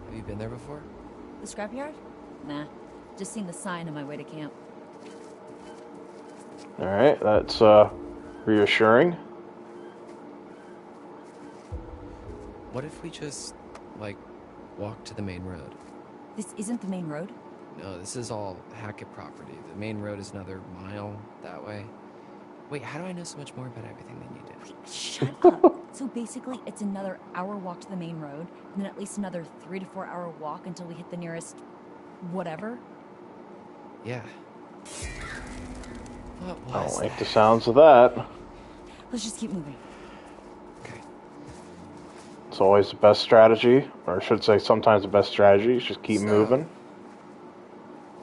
Have you been there before? The scrapyard? Nah. Just seen the sign on my way to camp. Alright, that's reassuring. What if we just, like, walk to the main road? This isn't the main road? No, this is all Hackett property. The main road is another mile that way. Wait, how do I know so much more about everything than you did? Shut up. So basically, it's another hour walk to the main road, and then at least another 3 to 4 hour walk until we hit the nearest... whatever? Yeah. What I was don't like that? the sounds of that. Let's just keep moving. Okay. It's always the best strategy, or I should say sometimes the best strategy, is just keep moving.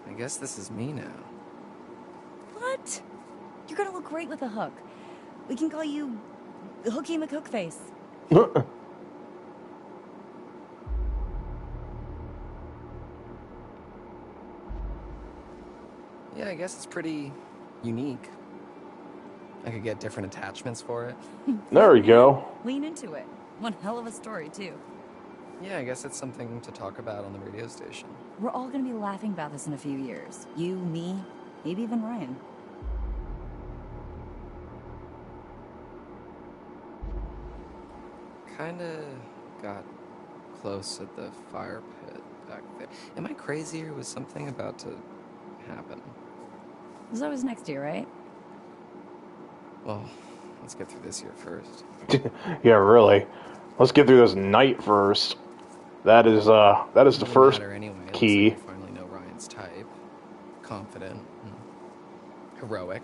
I guess this is me now. What? You're gonna look great with a hook. We can call you Hooky McHookface. Yeah, I guess it's pretty unique. I could get different attachments for it. There we go. Lean into it. One hell of a story, too. Yeah, I guess it's something to talk about on the radio station. We're all gonna be laughing about this in a few years. You, me, maybe even Ryan. Kinda got close at the fire pit back there. Am I crazy or was something about to happen? There's always next year, right? Well, let's get through this year first. Yeah, really. Let's get through this night first. That is the first Anyway. key. Looks like we finally know Ryan's type. Confident, heroic,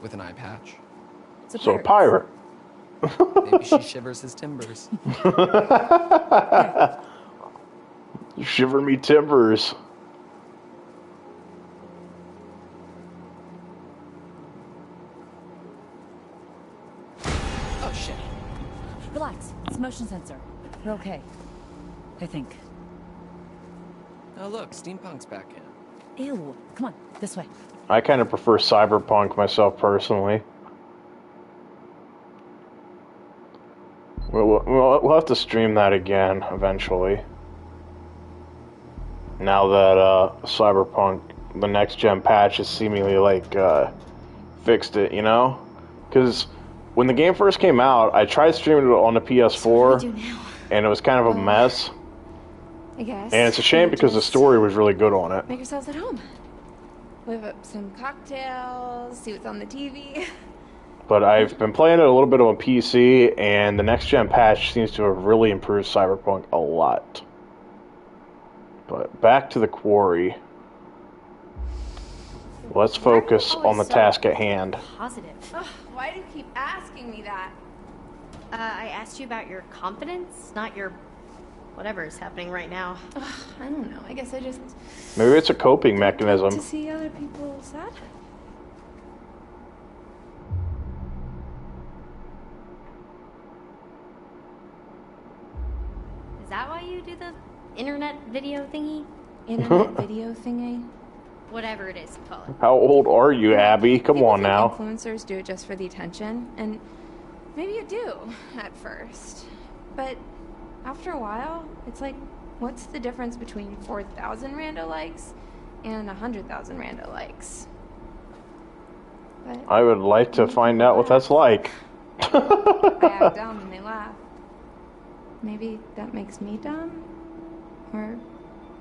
with an eye patch. So a pirate. Maybe she shivers his timbers. Shiver me timbers. Oh shit. Relax. It's a motion sensor. We're okay. I think. Oh look, steampunk's back in. Ew. Come on, this way. I kind of prefer cyberpunk myself personally. We'll have to stream that again eventually. Now that Cyberpunk, the next gen patch, has seemingly like fixed it, you know? Because when the game first came out, I tried streaming it on the PS4, and it was kind of a mess. I guess. And it's a shame because the story was really good on it. Make yourselves at home. Whip up some cocktails, see what's on the TV. But I've been playing it a little bit on PC, and the next gen patch seems to have really improved Cyberpunk a lot. But back to the Quarry. Let's focus on the task at hand. Positive. Ugh, why do you keep asking me that? I asked you about your confidence, not your whatever is happening right now. Ugh, I don't know. I guess I just Maybe it's a coping mechanism. to see other people sad. Is that why you do the internet video thingy? Internet video thingy. Whatever it is, call it. How old are you, Abby? Come People on think now. Influencers do it just for the attention, and maybe you do at first, but after a while, it's like, what's the difference between 4,000 rando likes and 100,000 rando likes? But I would like to find out what that's like. I act dumb and they laugh. Maybe that makes me dumb, or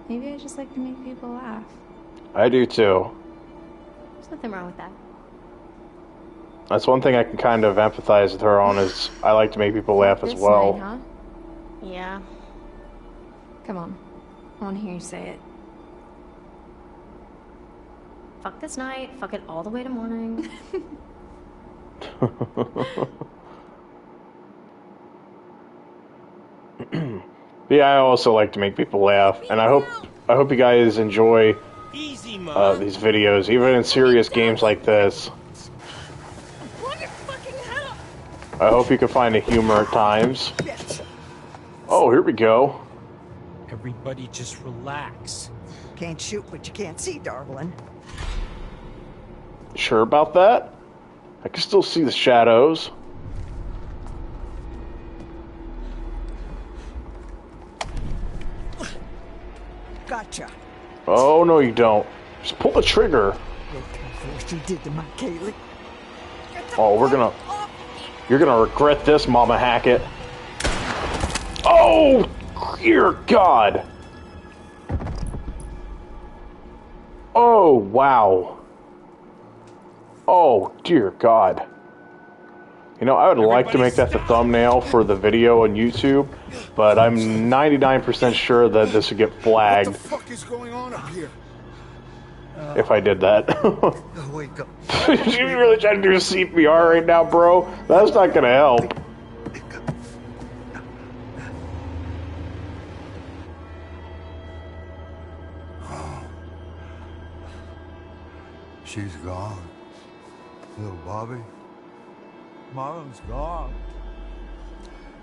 maybe I just like to make people laugh. I do too. There's nothing wrong with that. That's one thing I can kind of empathize with her on is I like to make people laugh as This well. night, huh? Yeah. Come on, I want to hear you say it. Fuck this night, fuck it all the way to morning. Yeah, I also like to make people laugh, and I hope you guys enjoy these videos, even in serious games like this. I hope you can find the humor at times. Oh, here we go. Everybody just relax. Can't shoot what you can't see, darling. Sure about that? I can still see the shadows. Gotcha. Oh, no, you don't. Just pull the trigger. Look what you did to my Kaylee. Oh, you're gonna regret this, Mama Hackett. Oh, dear God. Oh, wow. Oh, dear God. You know, I would like to make that the thumbnail for the video on YouTube, but I'm 99% sure that this would get flagged. What the fuck is going on up here? If I did that. Wake up. You really trying to do CPR right now, bro? That's not gonna help. She's gone. Little Bobby. Marlon's gone.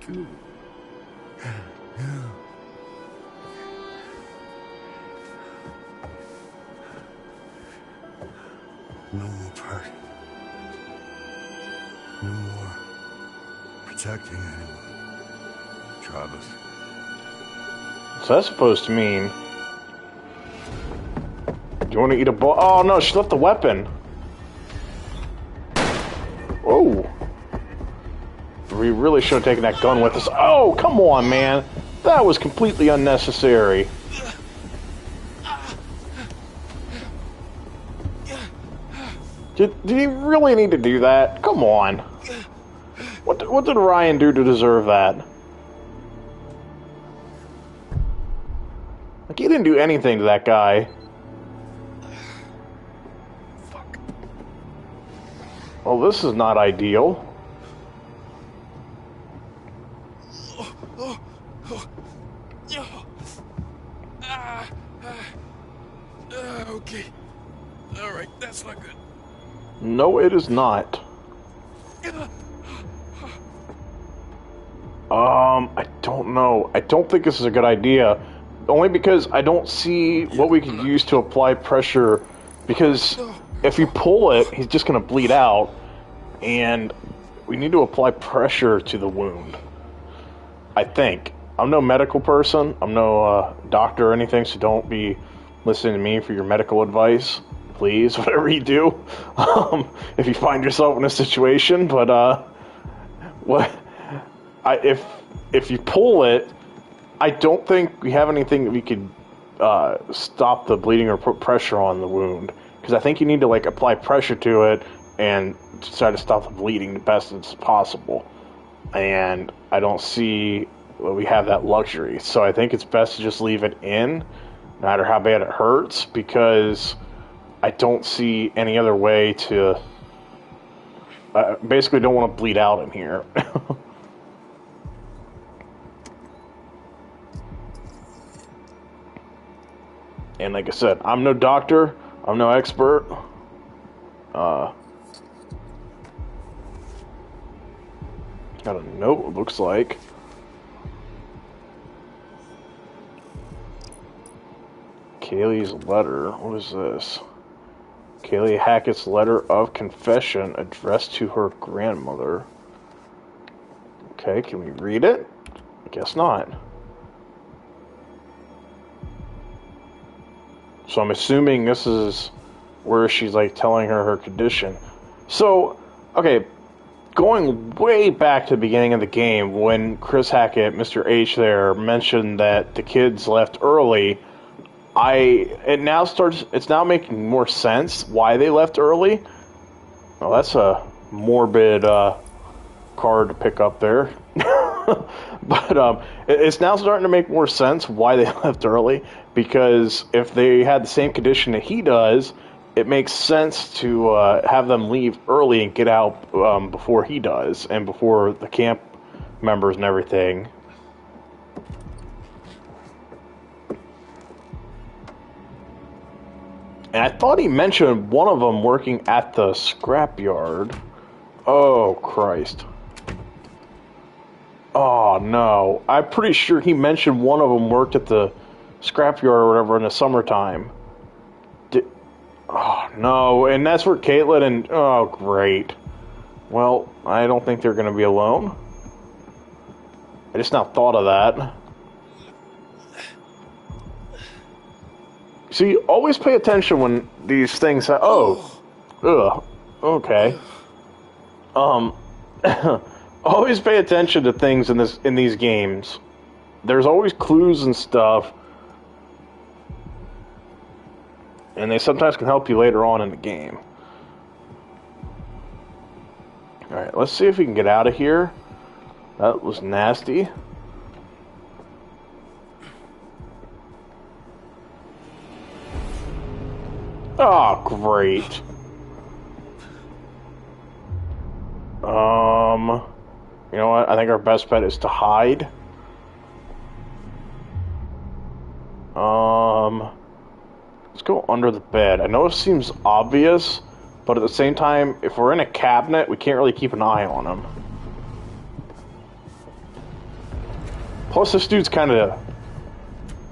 Too. No more party. No more protecting anyone. Travis. So that's supposed to mean... Do you want to eat a ball? Oh no, she left the weapon. Whoa. We really should have taken that gun with us. Oh, come on, man. That was completely unnecessary. Did he really need to do that? Come on. What did Ryan do to deserve that? Like, he didn't do anything to that guy. Fuck. Well, this is not ideal. Okay. Alright, that's not good. No, it is not. I don't know. I don't think this is a good idea. Only because I don't see what we could use to apply pressure. Because if you pull it, he's just going to bleed out. And we need to apply pressure to the wound. I think. I'm no medical person. I'm no doctor or anything, so don't be listening to me for your medical advice. Please, whatever you do, if you find yourself in a situation. But if you pull it, I don't think we have anything that we could stop the bleeding or put pressure on the wound. Because I think you need to like apply pressure to it and try to stop the bleeding the best as possible. And I don't see we have that luxury. So I think it's best to just leave it in, no matter how bad it hurts, because I don't see any other way to... basically don't want to bleed out in here. And like I said, I'm no doctor. I'm no expert. Got a note, it looks like. Kaylee's letter. What is this? Kaylee Hackett's letter of confession addressed to her grandmother. Okay, can we read it? I guess not. So I'm assuming this is where she's like telling her condition. So, okay, going way back to the beginning of the game, when Chris Hackett, Mr. H there, mentioned that the kids left early, it's now making more sense why they left early. Well, that's a morbid card to pick up there. But it's now starting to make more sense why they left early, because if they had the same condition that he does, it makes sense to have them leave early and get out before he does, and before the camp members and everything. And I thought he mentioned one of them working at the scrapyard. Oh, Christ. Oh, no. I'm pretty sure he mentioned one of them worked at the scrapyard or whatever in the summertime. Oh, no. And that's where Kaitlyn and... Oh, great. Well, I don't think they're going to be alone. I just now thought of that. See, always pay attention when these things. Oh, ugh. Okay. Um, always pay attention to things in these games. There's always clues and stuff, and they sometimes can help you later on in the game. All right, let's see if we can get out of here. That was nasty. Oh, great. You know what? I think our best bet is to hide. Let's go under the bed. I know it seems obvious, but at the same time, if we're in a cabinet, we can't really keep an eye on him. Plus, this dude's kind of...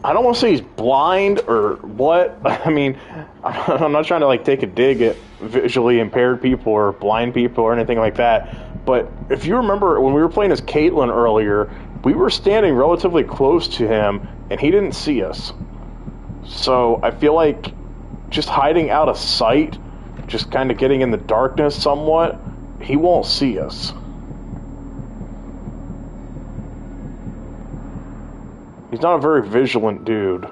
I don't want to say he's blind or what. I mean, I'm not trying to like take a dig at visually impaired people or blind people or anything like that. But if you remember when we were playing as Kaitlyn earlier, we were standing relatively close to him and he didn't see us. So I feel like just hiding out of sight, just kind of getting in the darkness somewhat, he won't see us. He's not a very vigilant dude.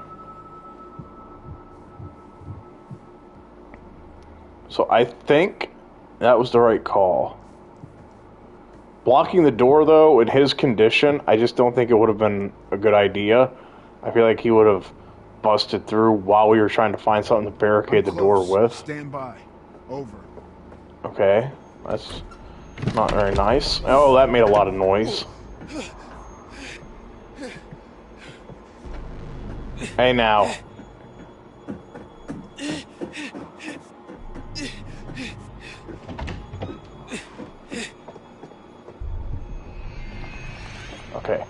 So I think that was the right call. Blocking the door, though, in his condition, I just don't think it would have been a good idea. I feel like he would have busted through while we were trying to find something to barricade the door with. Stand by. Over. Okay, that's not very nice. Oh, that made a lot of noise. Hey, now. Okay.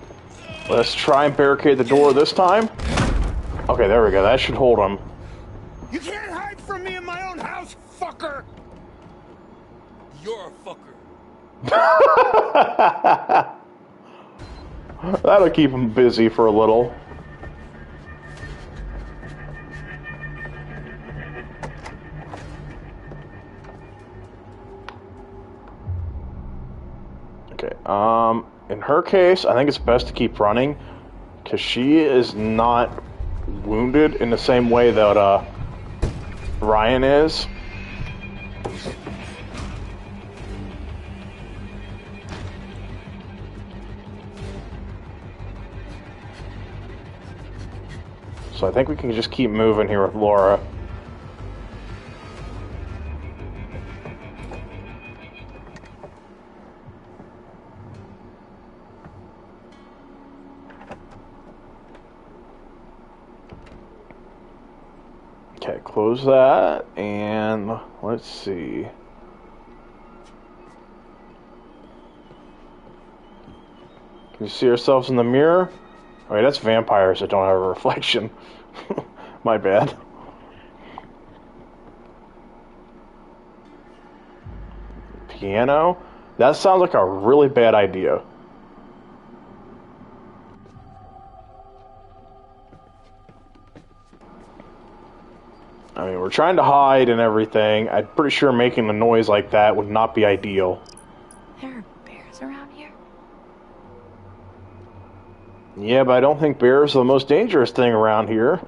Let's try and barricade the door this time. Okay, there we go. That should hold him. You can't hide from me in my own house, fucker! You're a fucker. That'll keep him busy for a little. Okay, in her case, I think it's best to keep running, because she is not wounded in the same way that, Ryan is. So I think we can just keep moving here with Laura. Okay, close that, and let's see. Can you see ourselves in the mirror? Oh, wait, that's vampires that don't have a reflection. My bad. Piano? That sounds like a really bad idea. I mean, we're trying to hide and everything. I'm pretty sure making a noise like that would not be ideal. There are bears around here. Yeah, but I don't think bears are the most dangerous thing around here.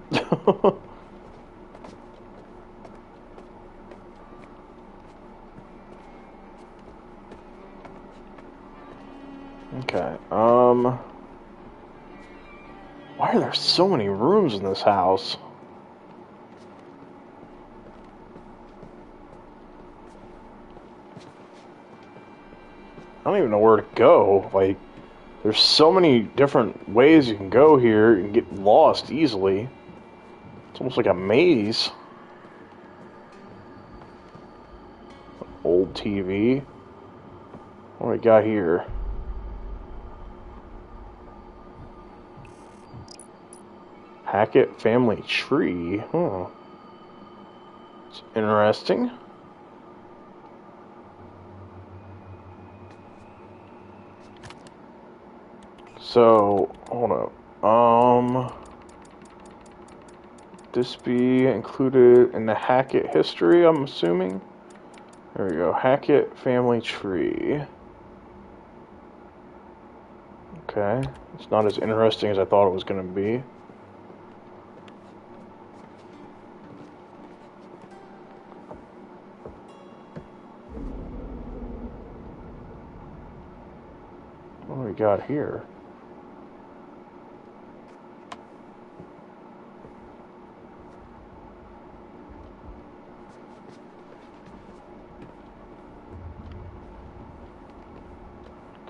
Okay, why are there so many rooms in this house? I don't even know where to go. Like, there's so many different ways you can go here and get lost easily. It's almost like a maze. Old TV. What do we got here? Hackett family tree. Huh. It's interesting. So, hold up. this be included in the Hackett history, I'm assuming? There we go. Hackett family tree. Okay. It's not as interesting as I thought it was going to be. What do we got here?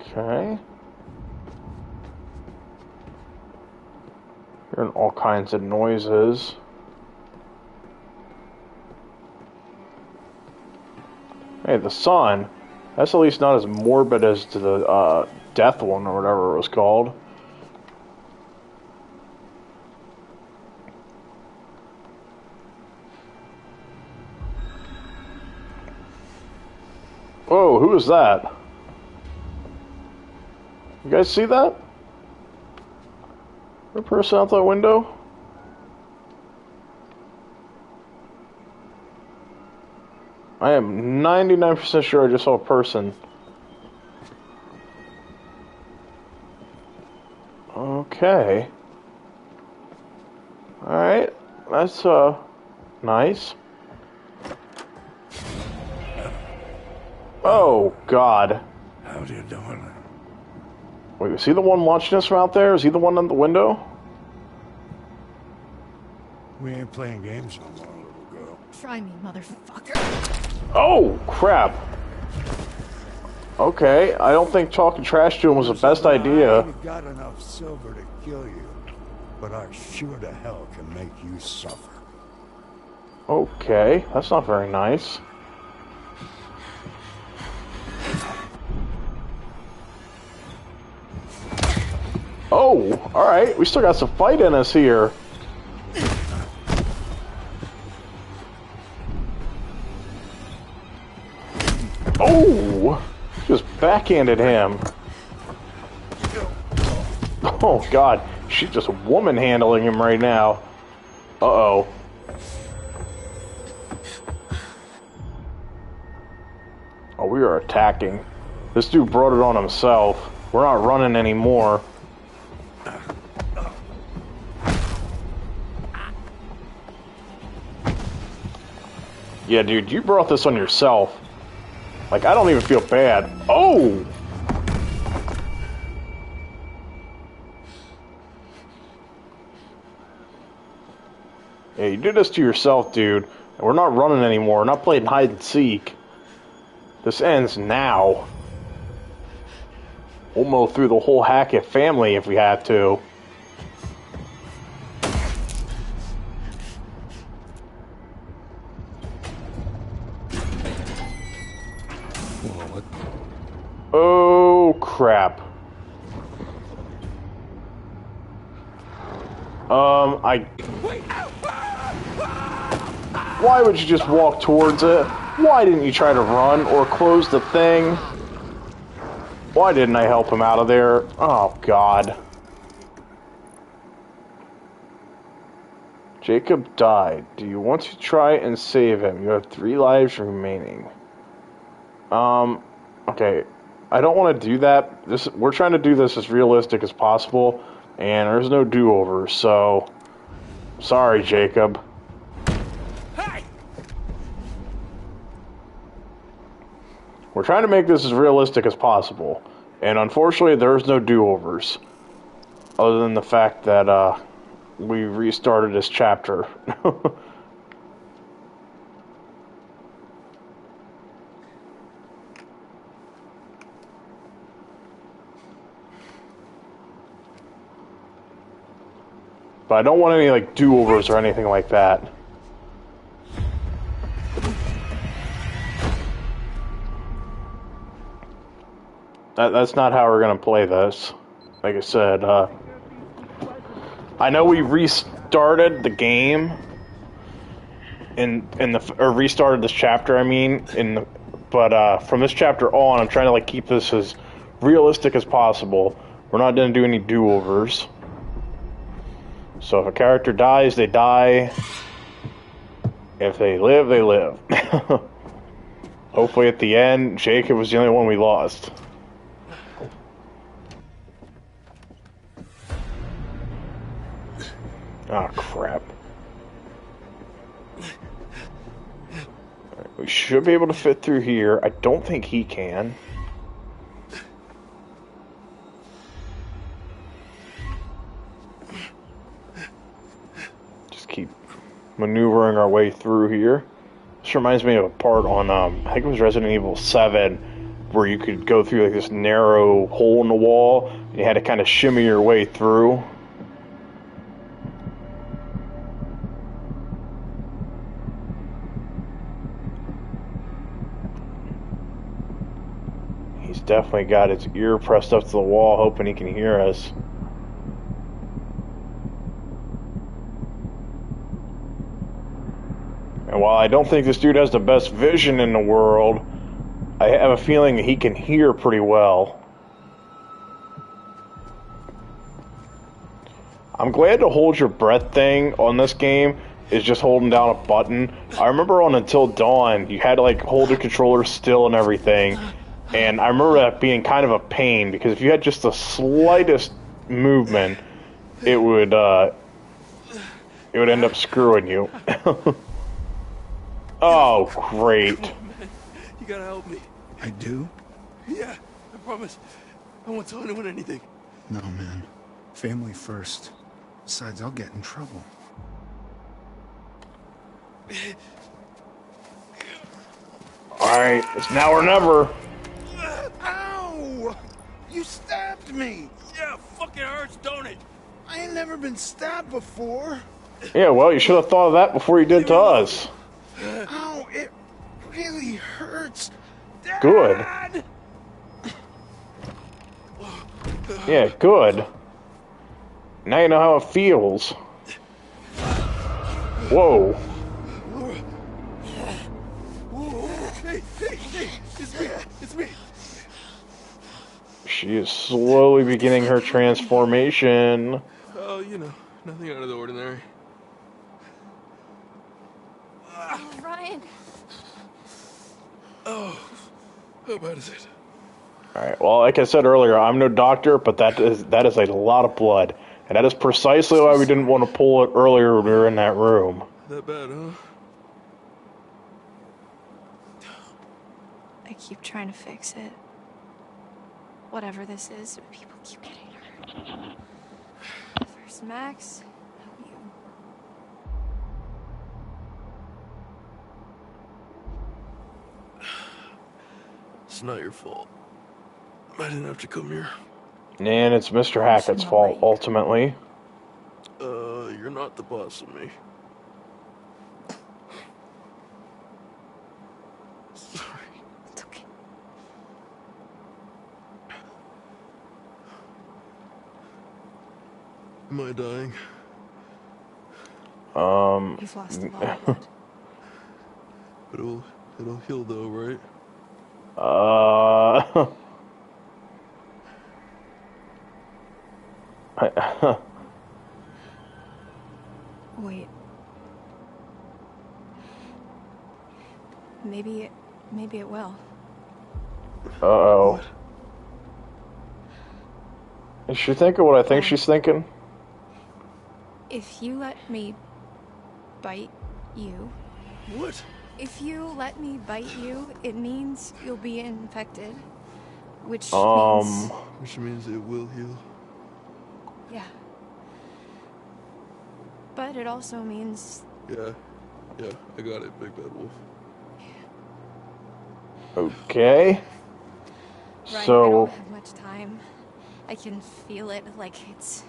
Okay. Hearing all kinds of noises. Hey, the sun. That's at least not as morbid as to the death one or whatever it was called. Whoa, who is that? You guys see that? A person out that window? I am 99% sure I just saw a person. Okay. Alright. That's, nice. Oh, God. How do you doing? Wait, is he the one watching us from out there? Is he the one in the window? We ain't playing games no more, little girl. Try me, motherfucker. Oh, crap. Okay, I don't think talking trash to him was the best I idea. ain't got enough silver to kill you, but I sure to hell can make you suffer. Okay, that's not very nice. Oh, alright, we still got some fight in us here. Oh, just backhanded him. Oh God, she's just woman handling him right now. Uh-oh. Oh, we are attacking. This dude brought it on himself. We're not running anymore. Yeah, dude, you brought this on yourself. Like, I don't even feel bad. Oh! Yeah, you did this to yourself, dude. We're not running anymore. We're not playing hide and seek. This ends now. We'll mow through the whole Hackett family if we have to. Oh, crap. Why would you just walk towards it? Why didn't you try to run or close the thing? Why didn't I help him out of there? Oh, God. Jacob died. Do you want to try and save him? You have 3 lives remaining. Okay. I don't want to do that. We're trying to do this as realistic as possible, and there's no do-overs, so... Sorry, Jacob. Hey! We're trying to make this as realistic as possible, and unfortunately, there's no do-overs. Other than the fact that, we restarted this chapter. But I don't want any, like, do-overs or anything like that. That's not how we're gonna play this. Like I said, I know we restarted the game or restarted this chapter, I mean, but from this chapter on, I'm trying to, like, keep this as realistic as possible. We're not gonna do any do-overs. So if a character dies, they die. If they live, they live. Hopefully at the end, Jacob was the only one we lost. Oh, crap. We should be able to fit through here. I don't think he can. Just keep maneuvering our way through here. This reminds me of a part on, I think it was Resident Evil 7, where you could go through like this narrow hole in the wall, and you had to kind of shimmy your way through. He's definitely got his ear pressed up to the wall, hoping he can hear us. And while I don't think this dude has the best vision in the world, I have a feeling that he can hear pretty well. I'm glad the hold your breath thing on this game is just holding down a button. I remember on Until Dawn, you had to like hold the controller still and everything. And I remember that being kind of a pain, because if you had just the slightest movement, it would end up screwing you. Oh, great. Man, you gotta help me. I do? Yeah, I promise. I won't tell anyone anything. No, man. Family first. Besides, I'll get in trouble. Alright, it's now or never. Ow! You stabbed me! Yeah, fucking hurts, don't it? I ain't never been stabbed before. Yeah, well, you should have thought of that before you did to us. Ow, it really hurts. Good. Dad! Yeah, good. Now you know how it feels. Whoa. Hey, it's me. She is slowly beginning her transformation. Oh, you know, nothing out of the ordinary. Oh, Ryan. Oh, how bad is it? Alright, well, like I said earlier, I'm no doctor, but that is a lot of blood. And that is precisely why we didn't want to pull it earlier when we were in that room. That bad, huh? I keep trying to fix it. Whatever this is, people keep getting hurt. First Max, now you. It's not your fault. I didn't have to come here. And it's Mr. Hackett's fault, ultimately. You're not the boss of me. Sorry. It's okay. Am I dying? You've lost a lot of blood. But it'll heal though, right? Wait. Maybe it will. Uh-oh. Is she thinking what I think she's thinking? If you let me bite you. What? If you let me bite you, it means you'll be infected. Which Which means it will heal. yeah. But it also means Yeah, I got it, Big Bad Wolf. Okay. Ryan, I So, don't have much time. I can feel it like it's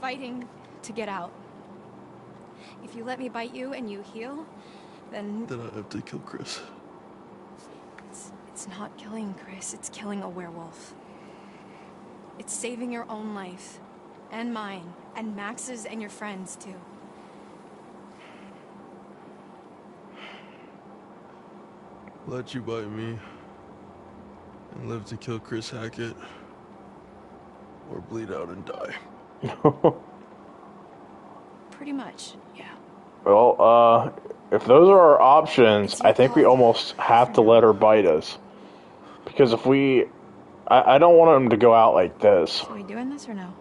fighting to get out. If you let me bite you and you heal, then Then I have to kill Chris. it's not killing Chris, it's killing a werewolf. It's saving your own life, and mine, and Max's, and your friends too. Let you bite me and live to kill Chris Hackett, or bleed out and die. Pretty much, yeah. Well, if those are our options, I think we almost have to let her bite us. Because if we... I don't want him to go out like this. So we doing this or no?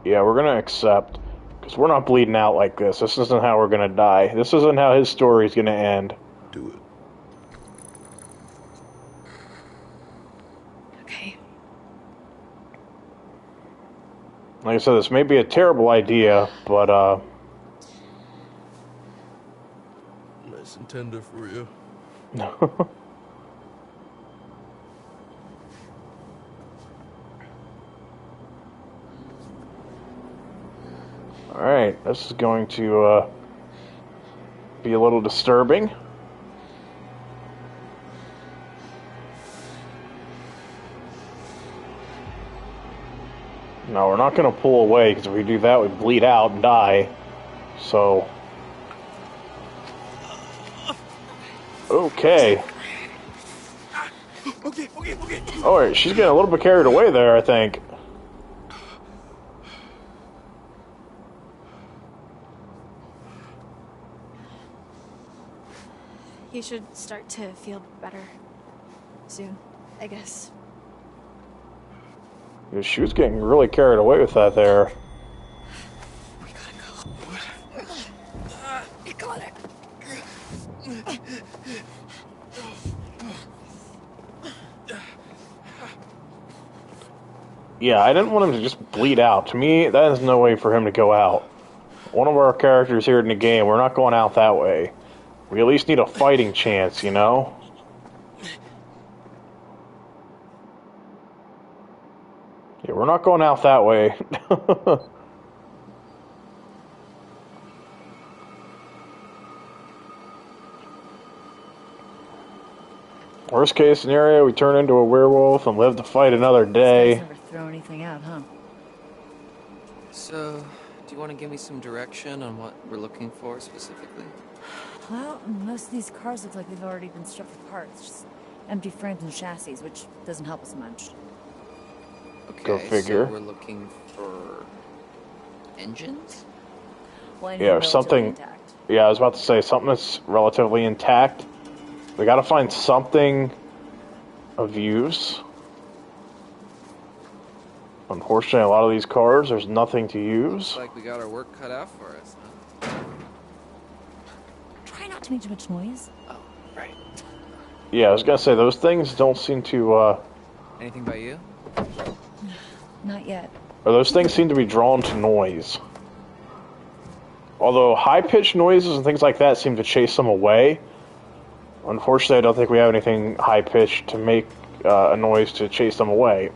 Yeah, we're gonna accept. Because we're not bleeding out like this. This isn't how we're gonna die. This isn't how his story's gonna end. Do it. Okay. Like I said, this may be a terrible idea, but, Nice and tender for you. Alright, this is going to, be a little disturbing. No, we're not going to pull away, because if we do that, we bleed out and die. So... Okay. Okay. Alright, she's getting a little bit carried away there, I think. You should start to feel better soon, I guess. Yeah, she was getting really carried away with that there. We gotta go. You got it. Yeah, I didn't want him to just bleed out. To me, that is no way for him to go out. One of our characters here in the game, we're not going out that way. We at least need a fighting chance, you know? Yeah, we're not going out that way. Worst case scenario, we turn into a werewolf and live to fight another day. Never throw anything out, huh? So, do you want to give me some direction on what we're looking for specifically? Well, most of these cars look like they've already been stripped of parts. Just empty frames and chassis, which doesn't help us much. Okay, Go figure. so we're looking for engines? Well, Yeah, or something. Intact. Yeah, I was about to say something that's relatively intact. We gotta find something of use. Unfortunately, a lot of these cars, there's nothing to use. Looks like we got our work cut out for us, huh? Try not to make too much noise. Oh, right. Yeah, I was gonna say, those things don't seem to, Anything by you? Not yet. or those things seem to be drawn to noise. Although high-pitched noises and things like that seem to chase them away. Unfortunately, I don't think we have anything high-pitched to make a noise to chase them away.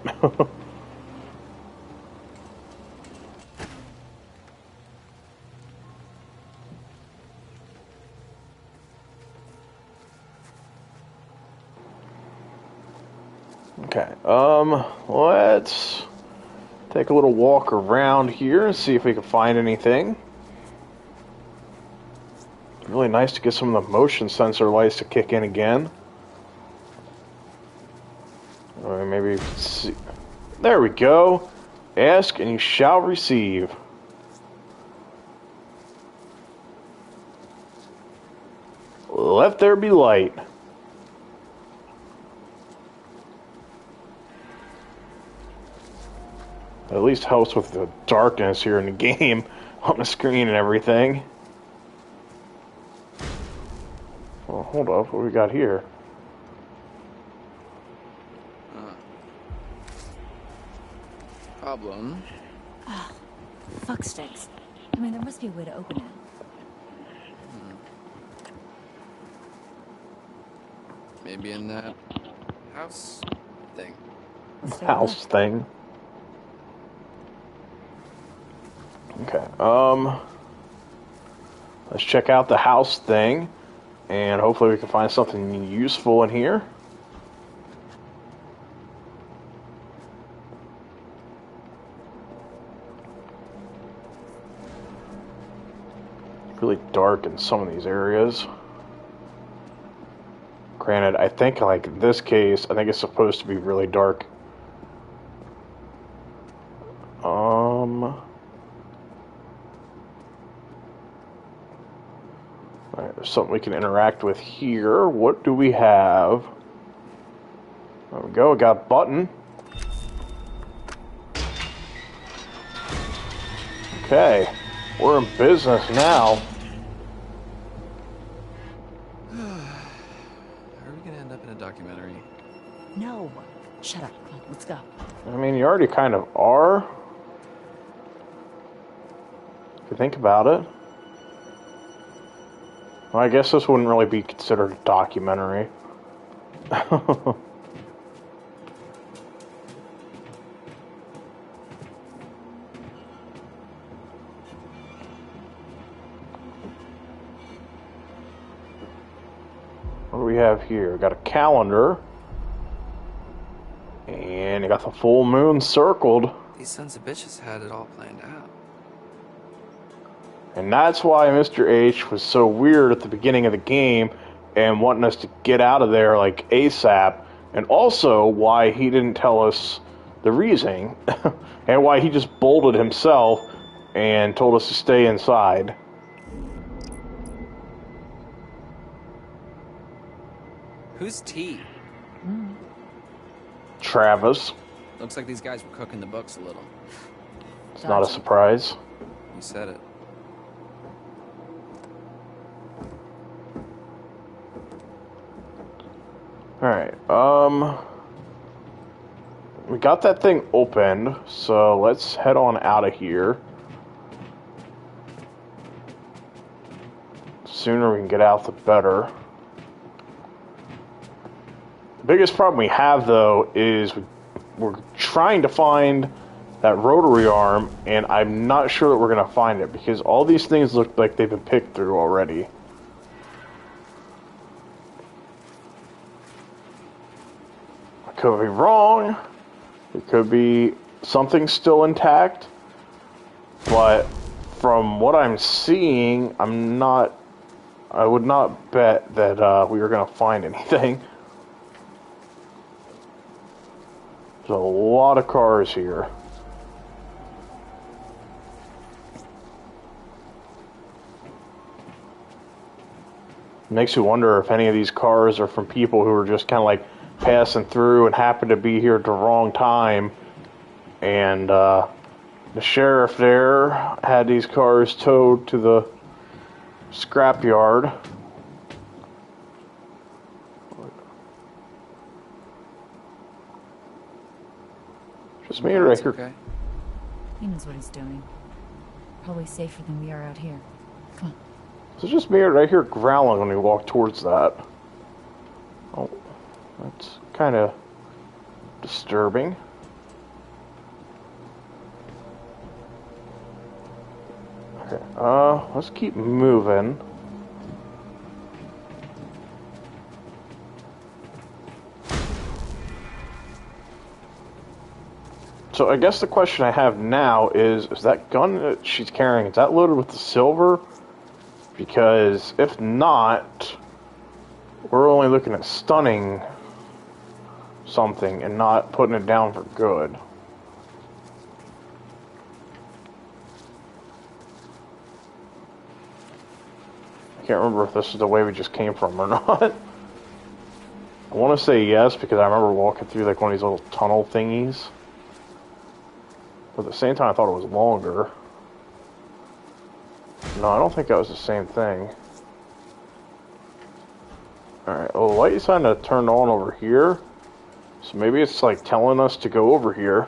Okay, let's take a little walk around here and see if we can find anything. Really nice to get some of the motion sensor lights to kick in again. Or maybe see. There we go. Ask and you shall receive. Let there be light. At least helps with the darkness here in the game on the screen and everything. Well, hold up, what we got here? Problem. Fuck sticks. I mean, there must be a way to open it. Maybe in that house thing. House thing. Okay, let's check out the house thing, and hopefully we can find something useful in here. Really dark in some of these areas. Granted, I think like this case, I think it's supposed to be really dark there's something we can interact with here. What do we have? There we go, we got a button. Okay, we're in business now. Are we gonna end up in a documentary? No. Shut up. Come on, let's go. I mean, you already kind of are. If you think about it. Well, I guess this wouldn't really be considered a documentary. What do we have here? We got a calendar. And you got the full moon circled. These sons of bitches had it all planned out. And that's why Mr. H was so weird at the beginning of the game and wanting us to get out of there like ASAP. And also why he didn't tell us the reasoning. And why he just bolted himself and told us to stay inside. Who's T? Travis. Looks like these guys were cooking the books a little. It's not a surprise. You said it. Alright, we got that thing opened, so let's head on out of here. The sooner we can get out, the better. The biggest problem we have, though, is we're trying to find that rotary arm, and I'm not sure that we're going to find it, because all these things look like they've been picked through already. I could be wrong. It could be something still intact, but from what I'm seeing, I would not bet that we were going to find anything. There's a lot of cars here. Makes you wonder if any of these cars are from people who are just kind of like passing through and happen to be here at the wrong time. And the sheriff there had these cars towed to the scrapyard. Just me right here. Okay. He knows what he's doing. Probably safer than we are out here. Come on. So just me right here growling when we walk towards that. Oh, that's kind of disturbing. Okay, let's keep moving. So I guess the question I have now is that gun that she's carrying, is that loaded with the silver? Because if not, we're only looking at stunning something and not putting it down for good. I can't remember if this is the way we just came from or not. I want to say yes because I remember walking through like one of these little tunnel thingies. But at the same time I thought it was longer. No, I don't think that was the same thing. Alright, well, the light is kind of turned on over here. So maybe it's like telling us to go over here.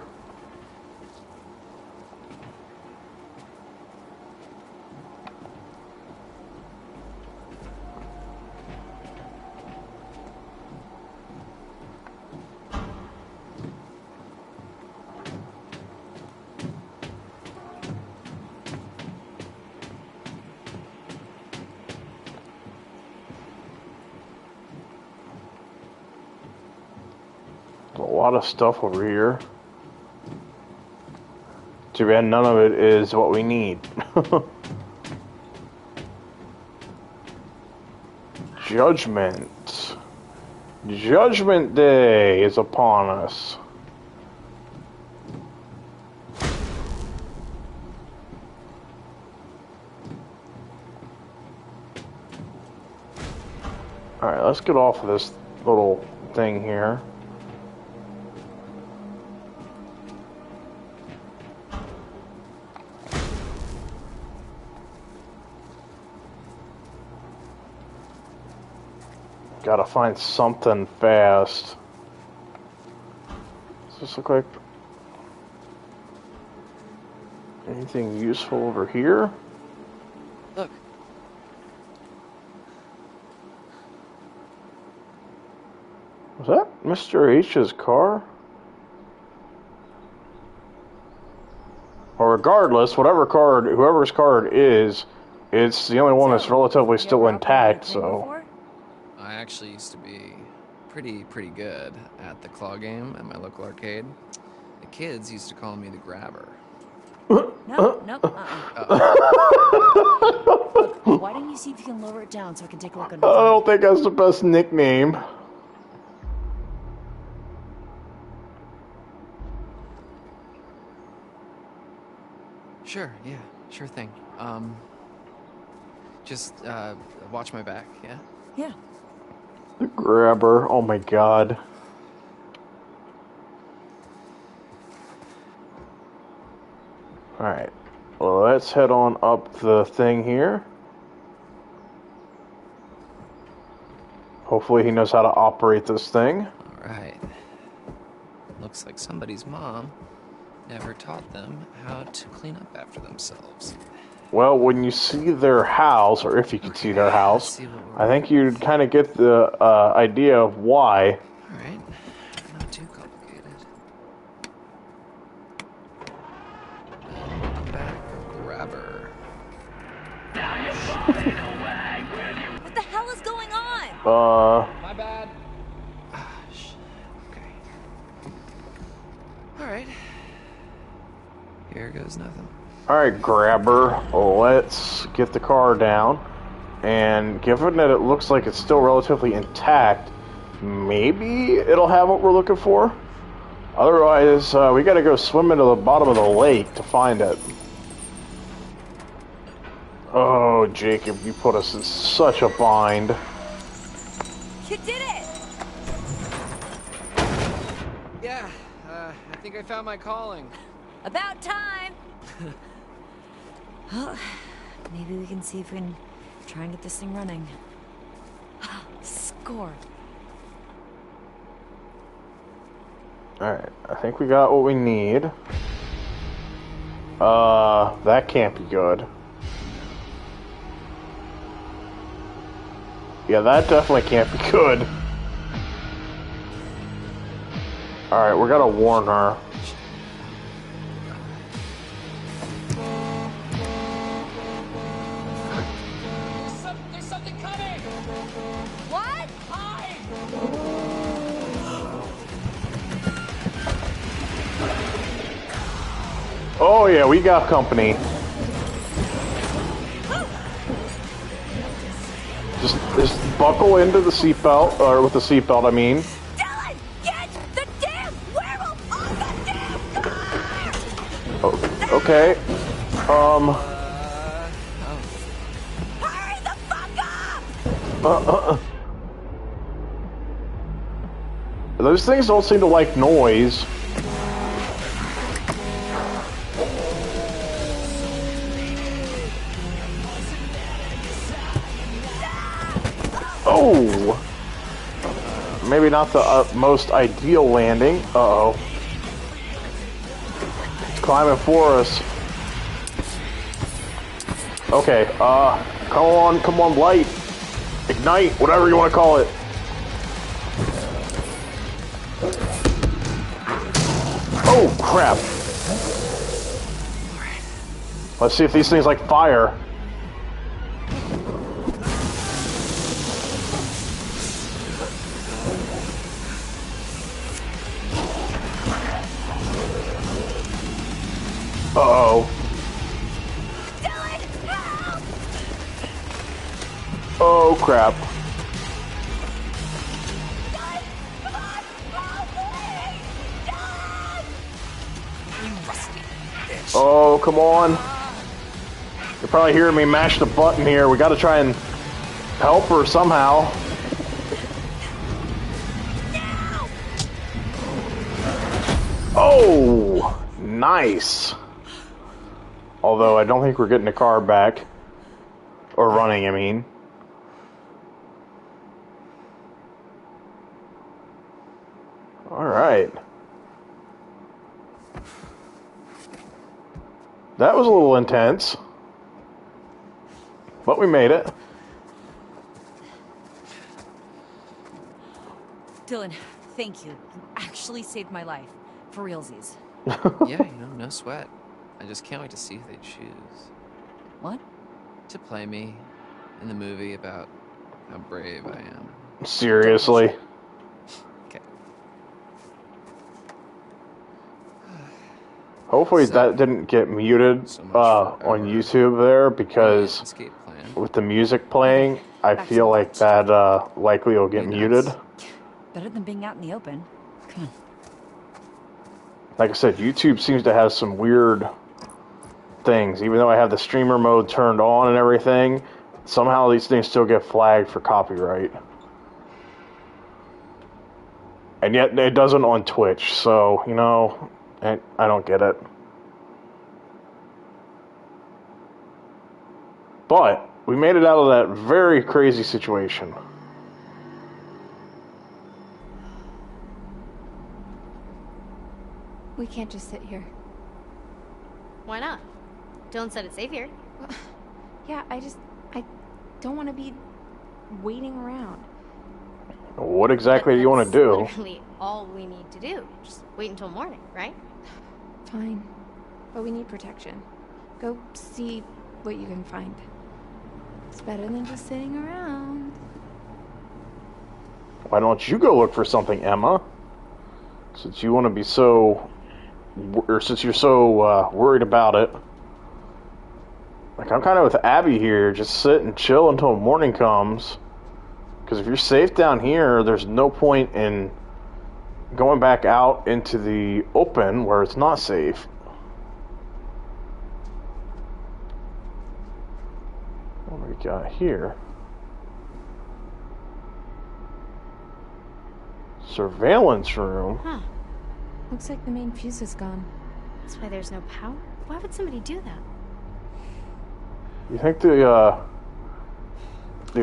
A lot of stuff over here. Too bad none of it is what we need. Judgment. Judgment Day is upon us. Alright, let's get off of this little thing here. Gotta find something fast. Does this look like anything useful over here? Look. Was that Mr. H's car? Or regardless, whoever's car it is, it's the only one that's relatively still intact, so. I actually used to be pretty good at the claw game at my local arcade. The kids used to call me the grabber. No, nope. Look, why don't you see if you can lower it down so I can take a look I under? don't think that's the best nickname. Sure, yeah, sure thing. Just watch my back, yeah? Yeah. The grabber, oh my god. Alright, well, let's head on up the thing here. Hopefully he knows how to operate this thing. Alright. Looks like somebody's mom never taught them how to clean up after themselves. Well, when you see their house, or if you can see their house, I think you'd kind of get the idea of why. Alright, not too complicated. Back grabber. What the hell is going on? My bad. Okay. Alright. Here goes nothing. Alright, grabber, let's get the car down. And given that it looks like it's still relatively intact, maybe it'll have what we're looking for? Otherwise, we gotta go swim into the bottom of the lake to find it. Oh, Jacob, you put us in such a bind. You did it! Yeah, I think I found my calling. About time! Well, maybe we can see if we can try and get this thing running. Score. Alright, I think we got what we need. That can't be good. Yeah, that definitely can't be good. Alright, we gotta warn her. There's something coming! What? Hide! Oh yeah, we got company. Just buckle into the seatbelt, or with the seatbelt, I mean. Dylan! Get the damn werewolf off the damn car! Oh, okay. Hurry the fuck up! Those things don't seem to like noise. Oh! Maybe not the most ideal landing. Uh-oh. It's climbing for us. Okay, come on, light. Ignite, whatever you want to call it. Oh, crap. Let's see if these things like fire. Uh-oh. Dylan, help! Oh, crap. Dylan, come on! Help, please! Dylan! Oh, come on. You're probably hearing me mash the button here. We gotta try and help her somehow. Oh, nice. Although I don't think we're getting the car back. Or running, I mean. Alright. That was a little intense. But we made it. Dylan, thank you. You actually saved my life. For realsies. Yeah, no sweat. I just can't wait to see who they choose. What? To play me in the movie about how brave I am. Seriously? Okay. Hopefully So, that didn't get muted so much for on our YouTube there, because escape plan. with the music playing, I Back to feel the like couch. that likely will get Be muted. nice. Better than being out in the open. Come on. Like I said, YouTube seems to have some weird things. Even though I have the streamer mode turned on and everything, somehow these things still get flagged for copyright. And yet it doesn't on Twitch, so, I don't get it. But we made it out of that very crazy situation. We can't just sit here. Why not? Dylan said it's safe here. Yeah, I don't want to be waiting around. What exactly do you want to That's do? literally all we need to do. Just wait until morning, right? Fine. But we need protection. Go see what you can find. It's better than just sitting around. Why don't you go look for something, Emma? Since you want to be so, or since you're so worried about it. Like, I'm kind of with Abby here. Just sit and chill until morning comes. Because if you're safe down here, there's no point in going back out into the open where it's not safe. What do we got here? Surveillance room. Huh. Looks like the main fuse is gone. That's why there's no power? Why would somebody do that? You think the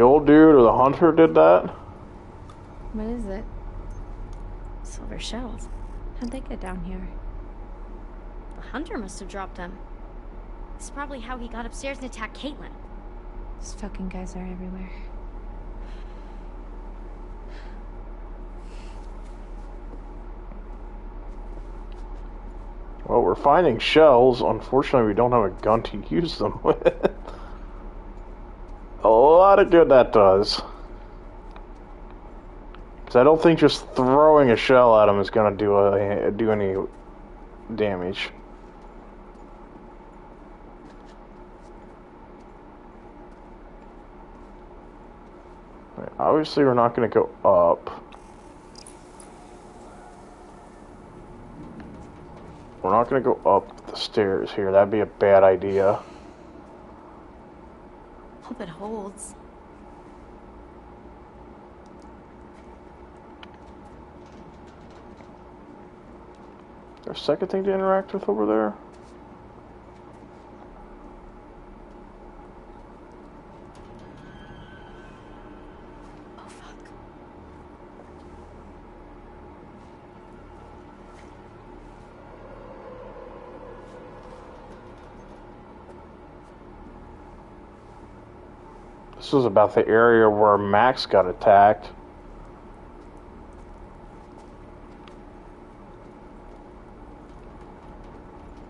old dude or the hunter did that? What is it? Silver shells. How'd they get down here? The hunter must have dropped them. This is probably how he got upstairs and attacked Kaitlyn. These fucking guys are everywhere. Well, we're finding shells. Unfortunately, we don't have a gun to use them with. A lot of good that does. Because I don't think just throwing a shell at them is going to do any damage. Right, obviously, we're not going to go up. We're not going to go up the stairs here. That'd be a bad idea. Hope it holds. Is there a second thing to interact with over there? Oh, fuck. This was about the area where Max got attacked.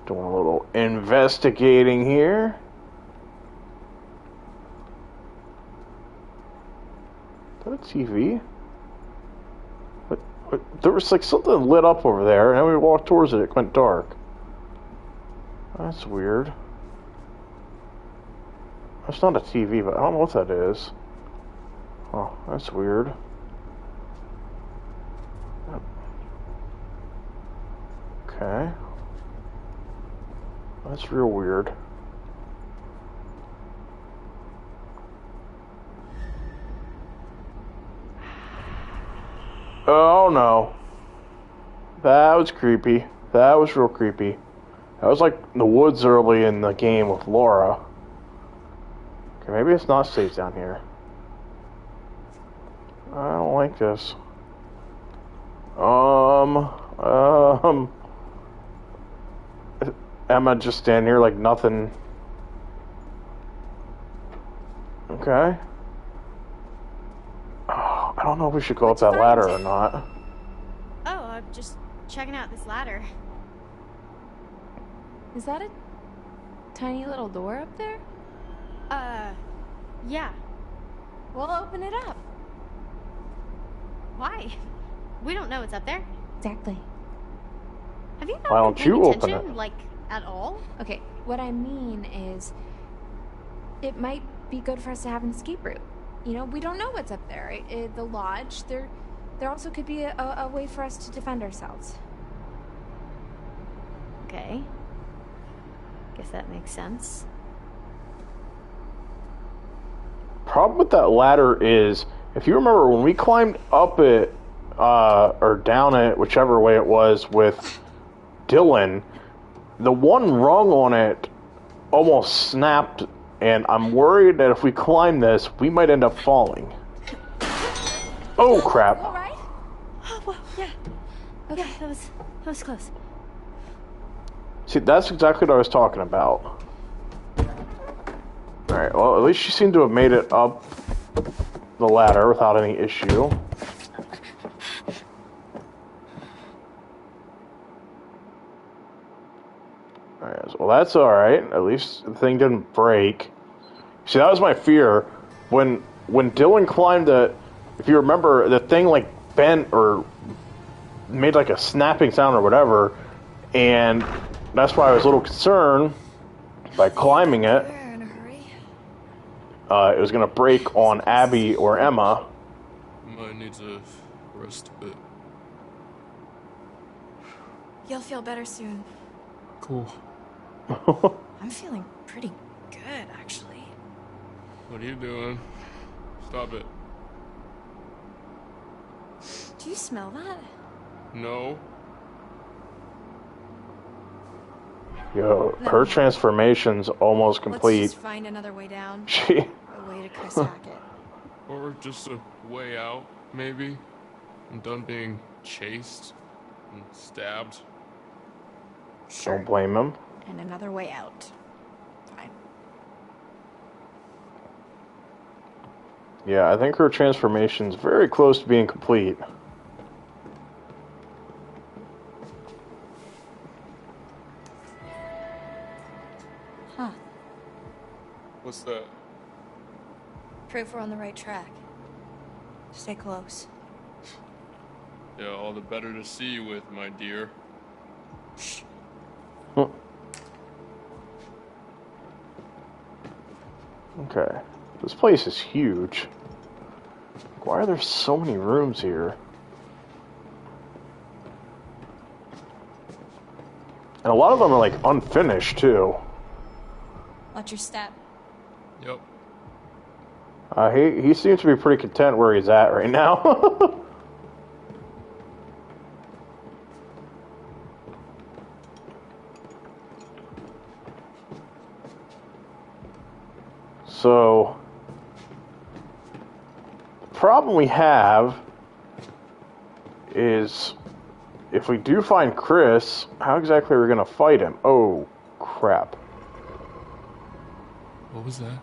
Doing a little investigating here. Is that a TV? What? There was like something lit up over there, and then we walked towards it. It went dark. That's weird. That's not a TV, but I don't know what that is. Oh, that's weird. Okay. That's real weird. Oh no. That was creepy. That was real creepy. That was like the woods early in the game with Laura. Okay, maybe it's not safe down here. I don't like this. Emma just standing here like nothing. Okay. Oh, I don't know if we should go up that ladder or not. Oh, I'm just checking out this ladder. Is that a tiny little door up there? Yeah. We'll open it up. Why? We don't know what's up there. Exactly. Have you not Why been don't you paying open attention, it? like, at all? Okay, what I mean is, it might be good for us to have an escape route. You know, we don't know what's up there. The lodge, there also could be a way for us to defend ourselves. Okay. Guess that makes sense. Problem with that ladder is, if you remember when we climbed up it, or down it, whichever way it was, with Dylan, the one rung on it almost snapped, and I'm worried that if we climb this, we might end up falling. Oh, crap. All right? Oh, well, yeah. Okay, that was close. See, that's exactly what I was talking about. Alright, well, at least she seemed to have made it up the ladder without any issue. Alright, well, that's alright. At least the thing didn't break. See, that was my fear. When Dylan climbed it, if you remember, the thing, like, bent or made, like, a snapping sound or whatever, and that's why I was a little concerned by climbing it. It was going to break on Abby or Emma. Might need to rest a bit. You'll feel better soon. Cool. I'm feeling pretty good, actually. What are you doing? Stop it. Do you smell that? No. Yo, her transformation's almost complete. Let's just find another way down. She... A way to Chris Hackett. Or just a way out, maybe. I'm done being chased and stabbed. Sure. Don't blame him. And another way out. Fine. Yeah, I think her transformation's very close to being complete. Huh. What's that? Proof we're on the right track. Stay close. Yeah, all the better to see you with, my dear. Shh. Huh. Okay. This place is huge. Why are there so many rooms here? And a lot of them are like unfinished too. Watch your step. Yep. He seems to be pretty content where he's at right now. So, the problem we have is if we do find Chris, how exactly are we going to fight him? Oh, crap. What was that?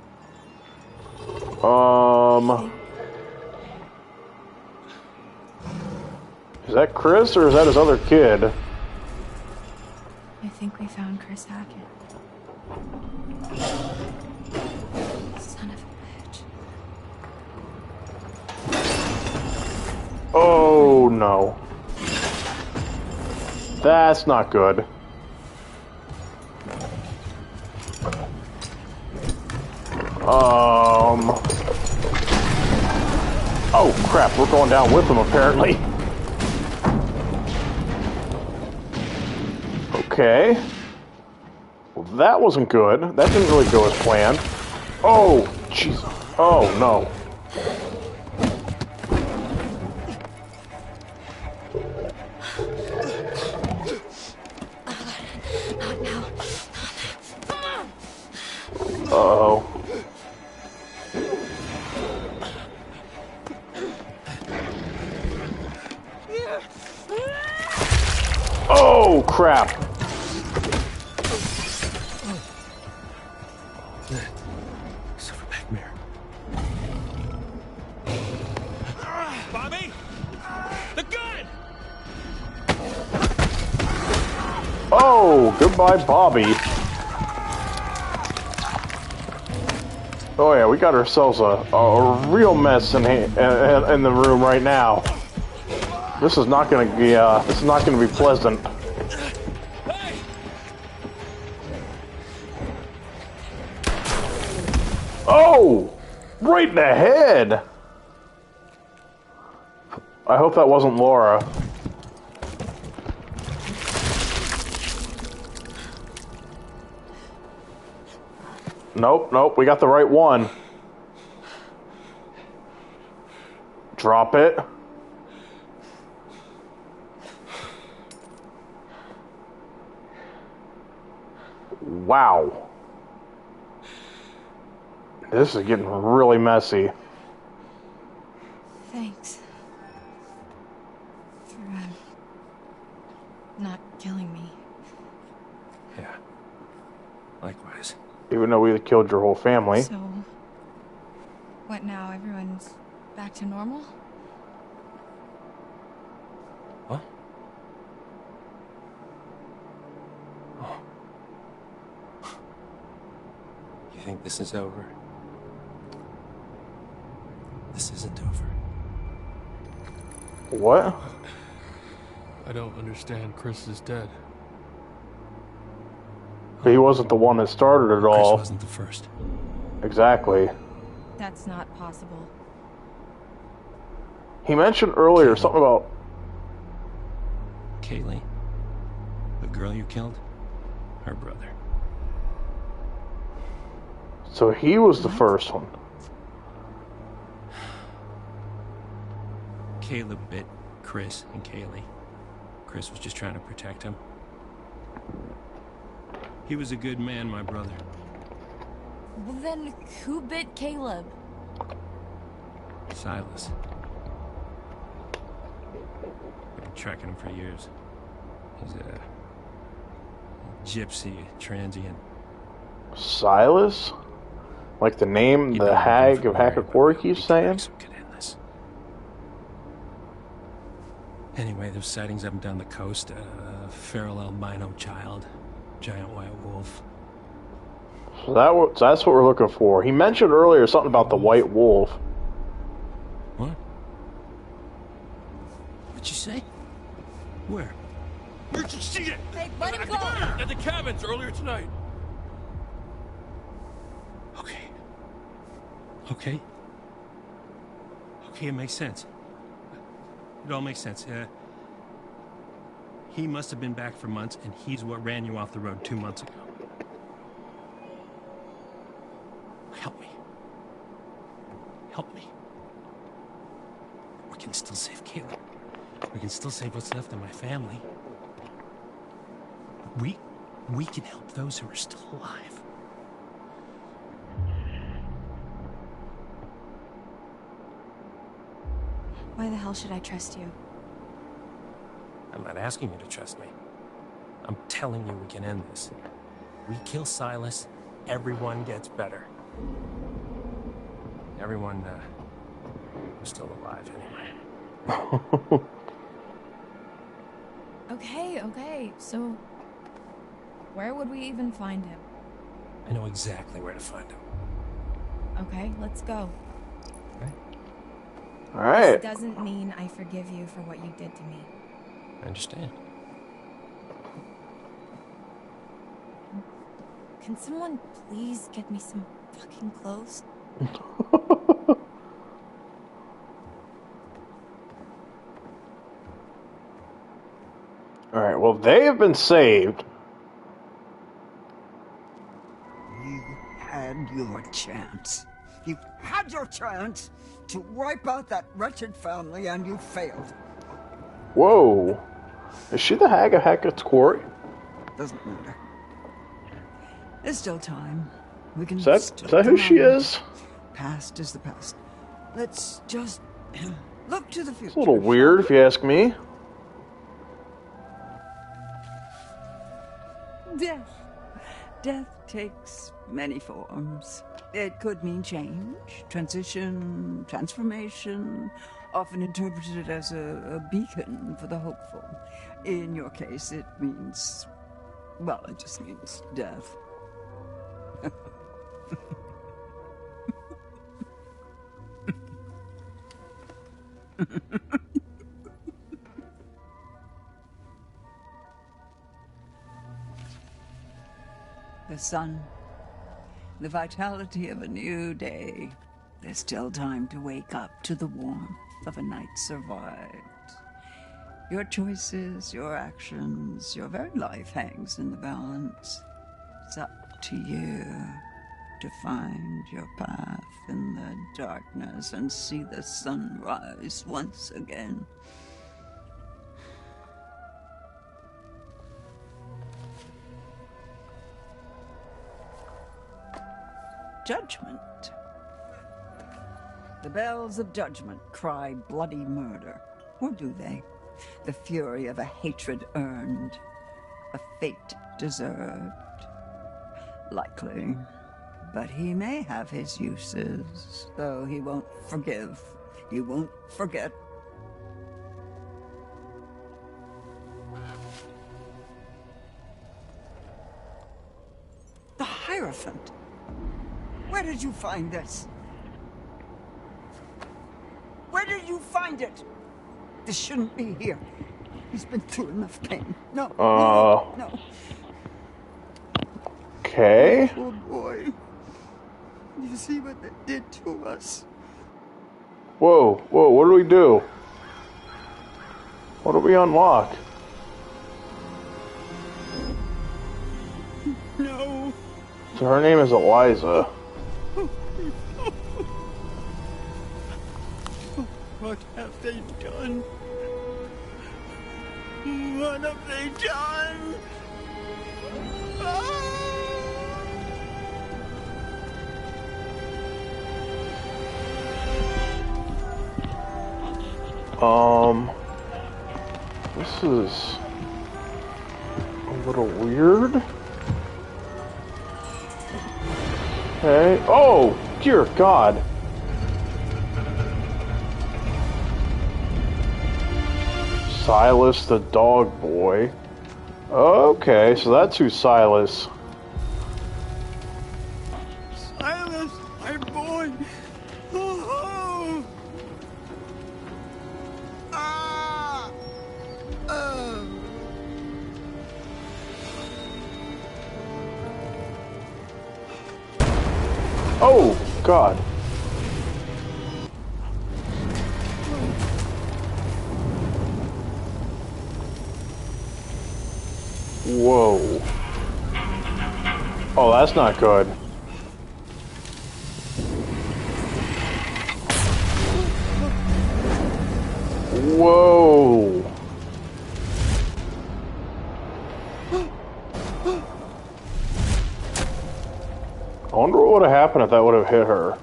Is that Chris or is that his other kid? I think we found Chris Hackett. Son of a bitch. Oh, no. That's not good. Oh, crap, we're going down with him, apparently. Okay. Well, that wasn't good. That didn't really go as planned. Oh, jeez. Oh, no. Uh-oh. Oh, crap. Silverback mare. Bobby? The gun! Oh, goodbye, Bobby. Oh yeah, we got ourselves a real mess in the room right now. This is not gonna be pleasant. Oh, right in the head. I hope that wasn't Laura. Nope, we got the right one. Drop it. Wow. This is getting really messy. Thanks. For, not killing me. Yeah. Likewise. Even though we killed your whole family. So, what now? Everyone's back to normal? What? Oh. You think this is over? This isn't over. What? I don't understand. Chris is dead. He wasn't the one that started it all. Chris wasn't the first. Exactly. That's not possible. He mentioned earlier something about... Kaylee, the girl you killed, her brother. So he was the first one. Caleb bit Chris and Kaylee. Chris was just trying to protect him. He was a good man, my brother. Well, then who bit Caleb? Silas. I've been tracking him for years. He's a gypsy, transient. Silas? Like the name, the hag of Hacker Quarry keeps saying? Anyway, there's sightings up and down the coast. Feral albino child. Giant white wolf. So that's what we're looking for. He mentioned earlier something about the white wolf. What? What'd you say? Where? Where'd you see it? Hey, let him go! At the cabins earlier tonight. Okay. Okay, it makes sense. It all makes sense. He must have been back for months, and he's what ran you off the road 2 months ago. Help me. Help me. We can still save Caleb. We can still save what's left of my family. We can help those who are still alive. Why the hell should I trust you? I'm not asking you to trust me. I'm telling you we can end this. We kill Silas, everyone gets better. Everyone, who's still alive anyway. Okay, so where would we even find him? I know exactly where to find him. Okay, let's go. Okay? Alright. This doesn't mean I forgive you for what you did to me. I understand. Can someone please get me some fucking clothes? Alright, well, they have been saved. You had your chance. You had your chance to wipe out that wretched family, and you failed. Whoa. Is she the hag of Hackett's Quarry? Doesn't matter. There's still time. We can Is that stop who the she moment. is? Past is the past. Let's just look to the future. It's a little weird, if you ask me. Death. Death takes many forms. It could mean change, transition, transformation, often interpreted as a beacon for the hopeful. In your case, it means, well, it just means death. The sun, the vitality of a new day. There's still time to wake up to the warmth of a night survived. Your choices, your actions, your very life hangs in the balance. It's up to you to find your path in the darkness and see the sun rise once again. Judgment. The bells of judgment cry bloody murder. Or do they? The fury of a hatred earned. A fate deserved. Likely. But he may have his uses, though he won't forgive. He won't forget. The Hierophant. Where did you find this? Where did you find it? This shouldn't be here. He's been through enough pain. No. No. Okay. Oh boy. You see what they did to us? Whoa, what do we do? What do we unlock? No. So her name is Eliza. What have they done? What have they done? This is a little weird. Okay. Oh, dear God. Silas the dog boy. Okay, so that's who Silas. Silas, my boy. Oh. Ah. Oh, God. Whoa. Oh, that's not good. Whoa. I wonder what would have happened if that would have hit her.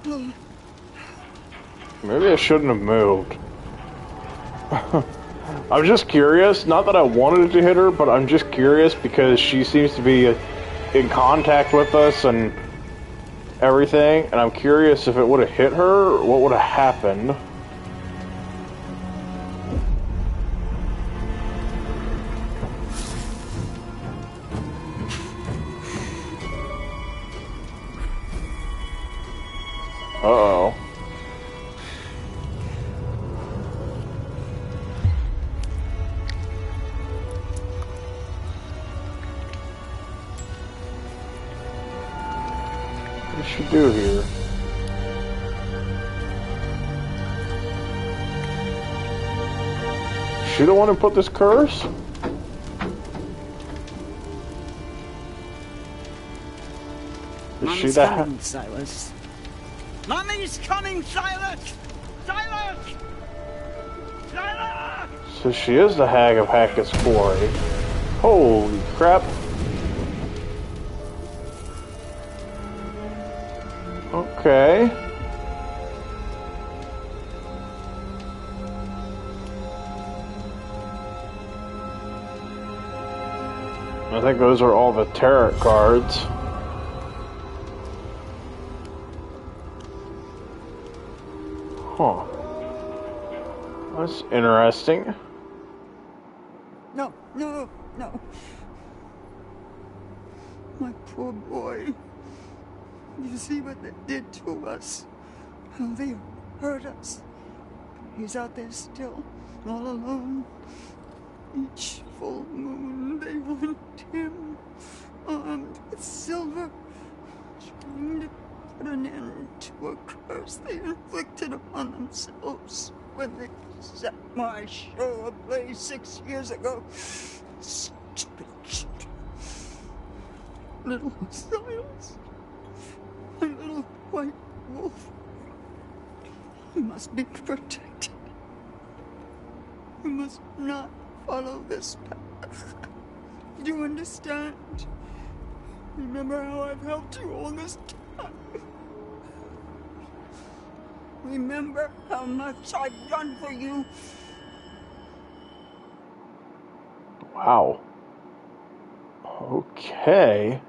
Maybe I shouldn't have moved. I'm just curious, not that I wanted it to hit her, but I'm just curious because she seems to be in contact with us and everything, and I'm curious if it would have hit her, what would have happened. Uh-oh. What does she do here? She the one who put this curse? Is she Mommy's that? coming, Silas. Mommy's coming, Silas! Silas! Silas! So she is the Hag of Hackett's Quarry. Holy crap. Okay. I think those are all the tarot cards. Huh. That's interesting. No, no, no. My poor boy. You see what they did to us? How they hurt us. He's out there still, all alone. Each full moon they want him, armed with silver, trying to put an end to a curse they inflicted upon themselves when they set my show ablaze 6 years ago. Stupid children. Little Silas, my little white wolf. You must be protected. You must not follow this path. Do you understand? Remember how I've helped you all this time. Remember how much I've done for you. Wow. Okay.